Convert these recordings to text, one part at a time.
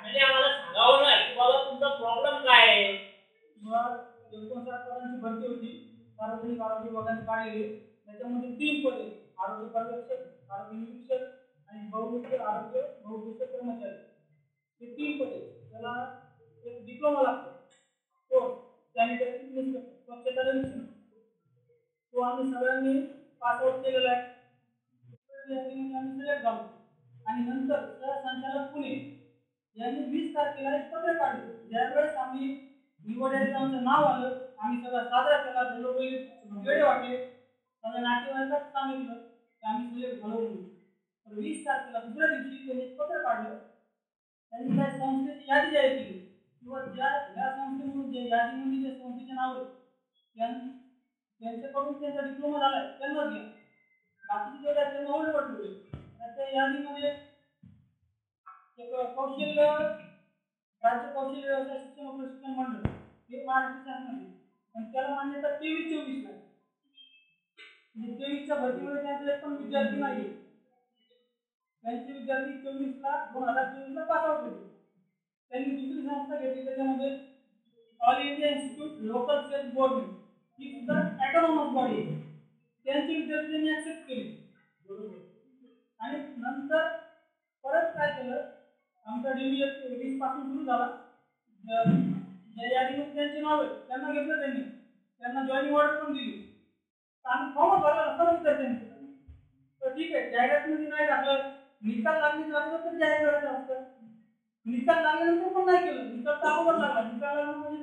शासनाने आम्हाला सांगावं ना की बाबा तुमचा प्रॉब्लेम काय आहे. मग 59 पदांची भरती होती, सार्वजनिक आरोग्य विभागाने काढलेली. त्याच्यामध्ये 3 पदे: आरोग्य पर्यवेक्षक, आरोग्य निरीक्षक आणि बहुउद्देशीय आरोग्य बहुउद्देशीय कर्मचारी. हे 3 पदे. त्याला एक डिप्लोमा लागतो. तो सॅनिटरी इन्स्पेक्टर, स्वच्छता निरीक्षक, तो आम्ही सगळ्यांनी पास आउट केलेला आहे. आम्ही सिलेक्ट झालो आणि नंतर संचालक पुणे यांनी 20 तारखेला एक पत्र काढलं. ज्यावेळेस आम्ही निवड एक्झामचं नाव आलं, आम्ही सगळं साजरा केला, घरोघरी वेळे वाटले, सगळ्या नातेवाईकांना सांगितलं की आम्ही सिलेक्ट झालो म्हणून. तर 20 तारखेला दुसऱ्या दिवशी त्यांनी एक पत्र काढलं. त्यांनी त्या संस्थेची यादी जाहीर केली किंवा या संस्थेमधून जे यादीमध्ये जे संस्थेचे नाव आहे त्यांच्याकडून त्यांचा डिप्लोमा झाला आहे त्यांनाच घ्या. बाकीचे जेवढे आहेत त्यांना होल्ड ठेवले. त्या यादीमध्ये एक कौशल्य राज्य कौशल्य व्यवसाय शिक्षण व प्रशिक्षण मंडळ हे महाराष्ट्र शासनाचे, पण त्याला मान्यता 23-24 ला. म्हणजे 23च्या भरतीमध्ये त्यांचा एक पण विद्यार्थी नाही. त्यांचे विद्यार्थी 2024 ला पास आउट होते. त्यांनी दुसरी संस्था घेतली, त्याच्यामध्ये All India Institute Local Self Government ही सुद्धा ऑटोनॉमस बॉडी आहे. त्यांचे विद्यार्थी त्यांनी ऍक्सेप्ट केले. आणि नंतर परत काय केलं, आमचा डिव्हिजन 20 पासून सुरू झाला. ज्या यादीमध्ये त्यांचे नाव आहे त्यांना घेतलं त्यांनी, त्यांना जॉईनिंग ऑर्डर पण दिली. आम्ही फॉर्म भरला नसता विद्यार्थ्यांनी. तर ठीक आहे, जाहिरातमध्ये नाही टाकलं, निकाल लागण्याच्या अगोदर तर जाहीर करायचं असतं. निकाल लागल्यानंतर पण नाही केलं. निकाल तर अगोदर लागला. निकाल लागला म्हणजे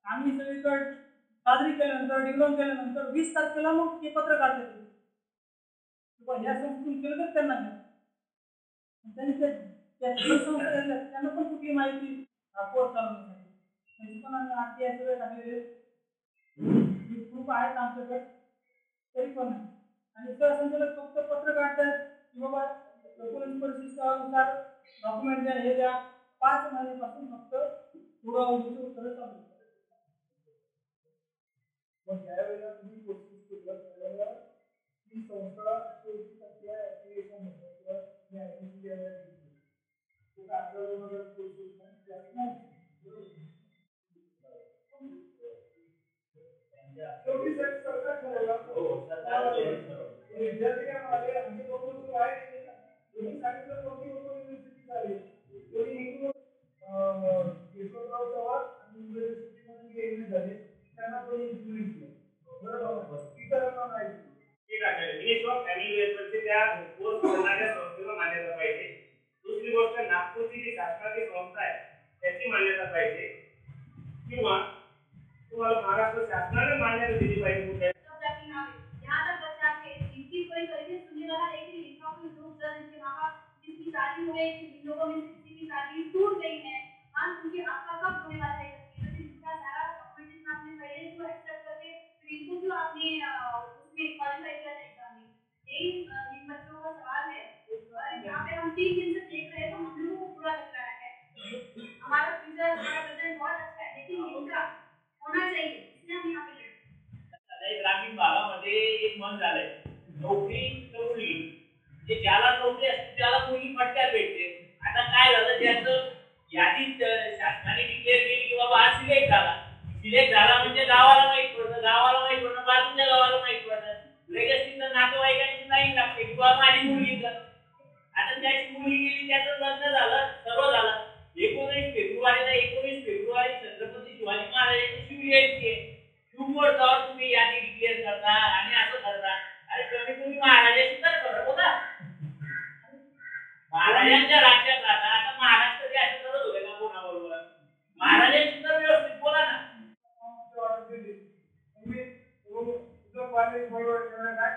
आम्ही सगळीकडे साजरी केल्यानंतर डिग्लोम केल्यानंतर 20 तारखेला मग हे पत्र काढले या संस्थेतून केलं तर त्यांना घ्या. त्यांनी त्यांना पण कुठली माहिती कोर्स चालवण्यासाठी त्यांची पण आम्ही RTI सगळे टाकलेले प्रूफ आहेत आमच्याकडे, तरी पण नाही. आणि सहसंचालक फक्त पत्र काढतात की बाबा पोलीस परिस्थितीनुसार डॉक्युमेंट द्या, हे द्या. 5 महिन्यापासून फक्त पुढं अवधीचं उत्तर चालू. मग ज्यावेळेला तुम्ही कोर्सेस केला त्यावेळेला ती संस्था ऍप्लिकेशन होतं किंवा मी ऍडमिशन घ्यायला घेतली तर आपल्याला कोर्सेस नाही. शेवटी सरकार ठरवलं. विद्यार्थी काय म्हणाले, आमचे 2 वर्ष आहे तुम्ही सांगितलं कोणती युनिव्हर्सिटी झाली तरी एकूण यशवंतराव चव्हाण आणि युनिव्हर्सिटीमध्ये एम झाले त्यांना तो इन्फ्लुएन्स केलं. बरोबर, इतरांना नाही. ठीक आहे, मिनिस्ट्री ऑफ फॅमिली वेलफेअरचे त्या कोर्स करणाऱ्या संस्थेला मान्यता पाहिजे. दुसरी गोष्ट, नागपूरची जी शासनाची संस्था आहे त्याची मान्यता पाहिजे किंवा तुम्हाला महाराष्ट्र शासनाने मान्यता दिली पाहिजे. यहाँ तक बच्चा है जिसकी कोई तरीके से सुनने वाला एक ही लिखा हुआ जो सर जिनके माँ बाप जिसकी शादी हो गई, जिन लोगों में किसी की शादी टूट गई है, आज उनके आपका कब होने वाला है करके इसका सारा डॉक्यूमेंटेशन आपने पहले जो एक्सेप्ट करके फिर इनको जो आपने उसमें क्वालिफाई किया था एग्जाम में, यही इन बच्चों का सवाल है. यहाँ पे हम 3 दिन से देख रहे हैं तो हम लोगों को बुरा लग रहा है. हमारा फ्यूचर, हमारा प्रेजेंट बहुत अच्छा है, लेकिन इनका होना चाहिए, इसलिए हम यहाँ पे ग्रामीण भागामध्ये एक मन झालंय, नोकरी तर मुलगी, जे ज्याला नोकरी असते त्याला मुलगी पटक्यात भेटते. आता काय झालं, ज्याचं यादीत शासनाने डिक्लेअर केली की बाबा हा सिलेक्ट झाला म्हणजे गावाला माहित पडतं, बाजूच्या गावाला माहित पडतं, लगेच तिथं नातेवाईकांची लाईन लागते की बाबा माझी मुलगी कर. आता त्याची मुलगी गेली, त्याचं लग्न झालं, सर्व झालं. 19 फेब्रुवारी छत्रपती शिवाजी महाराजांची शिवजयंती आहे. शिवमोर्चावर तुम्ही यादी डिक्लेअर करता आणि असं करता. अरे तुम्ही महाराजांशी तर खरं बोला. महाराजांच्या राज्यात राहता. आता महाराष्ट्र जे असं करत होते ना कोणाबरोबर, महाराजांशी तर व्यवस्थित बोला ना. तुम्ही तुझं कॉलेज बरोबर काय